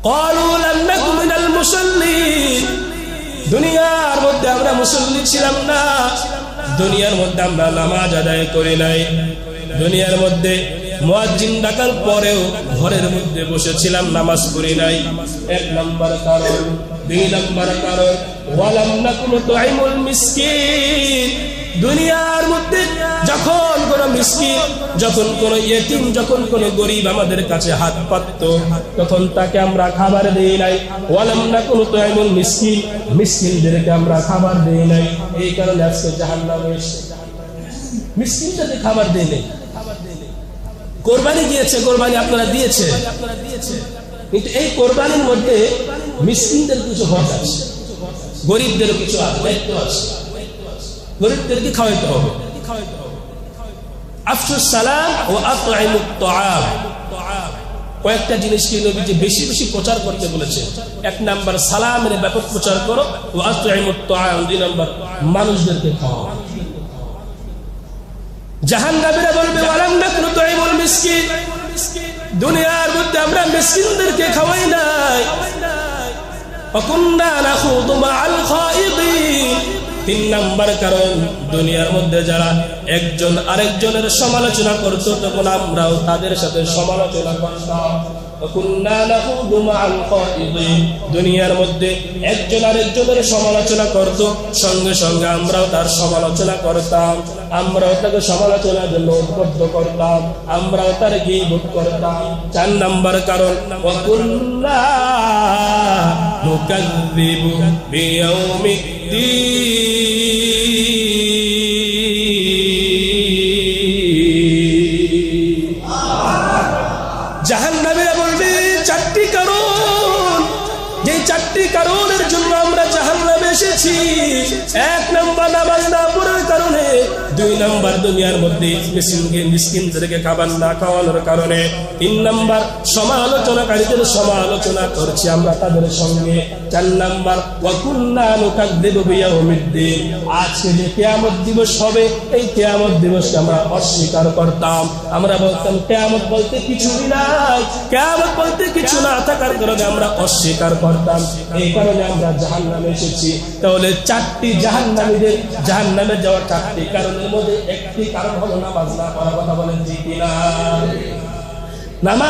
ক্বালু লাম নাকু মিনাল মুসাল্লিন, দুনিয়ার মধ্যে আমরা মুসল্লি ছিলাম না, দুনিয়ার মধ্যে আমরা নামাজ আদায় করি নাই, দুনিয়ার মধ্যে মুয়াজ্জিন ডাকার পরেও ঘরের মধ্যে বসেছিলাম, নামাজ পড়ি নাই। এক নাম্বার কারণ। দুই নাম্বার কারণ, ওয়ালাম নাকু নুতঈমুল মিসকিন, দুনিয়ার মধ্যে যখন কোন মিসকিন, যখন কোন ইয়েতিম, যখন কোন গরীব আমাদের কাছে হাত পাততো, তখন তাকে আমরা খাবার দেই নাই। ওয়ালাম নাকু নুতঈমুল মিসকিন, মিসকিনদেরকে আমরা খাবার দেই নাই। এই কারণে আজকে জাহান্নামে এসেছে। মিসকিনদেরকে খাবার দেই নাই। কোরবানি গিয়েছে, কোরবানি আপনারা দিয়েছে, কিন্তু এই কোরবানির মধ্যে মিসকিনদের কিছু হক আছে, গরিবদেরও কিছু দায়িত্ব আছে, গরিবদেরকে খাওয়াইতে হবে। আফশুস সালাম ও আতঈমুত তাআম, কয়েকটা জিনিসকে নবীজি বেশি বেশি প্রচার করতে বলেছে। এক নাম্বার সালামের ব্যাপক প্রচার করো, ও আতঈমুত তাআম, দুই নাম্বার মানুষদেরকে খাওয়াও। জাহান্নামীরা বলবে ওয়ালাম নাকু নুতঈমুল মিসকিন, দুনিয়ার মধ্যে আমরা মিসকিনদেরকে খাওয়াই নাই। ওয়া কুননা নাখুদু মাআল খায়িদিন, তিন নাম্বার কারণ, দুনিয়ার মধ্যে যারা একজন আরেকজনের সমালোচনা করত, তখন আমরাও তাদের সাথে সমালোচনা করতাম। দুনিয়ার মধ্যে একজন আরেকজনের সমালোচনা করত, সঙ্গে সঙ্গে আমরাও তার সমালোচনা করতাম, আমরাও তাকে সমালোচনার জন্য উদ্বুদ্ধ করতাম, আমরাও তার গীবত করতাম। চার নাম্বার কারণ, নুকাযযিবু বিয়াউমিদ্দিন, জাহান্নামীরা বলবে চারটি কারণ, যে চারটি কারণের জন্য আমরা জাহান্নামে এসেছি। এক নাম্বার নামাজ না পড়ার কারণে, দুই নাম্বার দুনিয়ার মধ্যে মিসকিনদেরকে খাবার না খাওয়ানোর কারণে, তিন নাম্বার সমালোচনাকারীদের সমালোচনা করছি আমরা তাদের সঙ্গে, চার নাম্বার ওয়া কুননা নুকাযযিবু বিয়াউমিদ্দিন, আজকে যে কিয়ামত দিবস হবে, এই কিয়ামত দিবসকে আমরা অস্বীকার করতাম। আমরা বলতাম কিয়ামত বলতে কিছুই নাই, কিয়ামত বলতে কিছু না থাকার কারণে আমরা অস্বীকার করতাম। এই কারণে আমরা জাহান্নামে এসেছি। তাহলে চারটি জাহান্নামীদের জাহান্নামে যাওয়ার চারটি কারণের মধ্যে একটি কারণ হলো নামাজ না পড়া। কথা বলেন ঠিক কিনা? নামাজ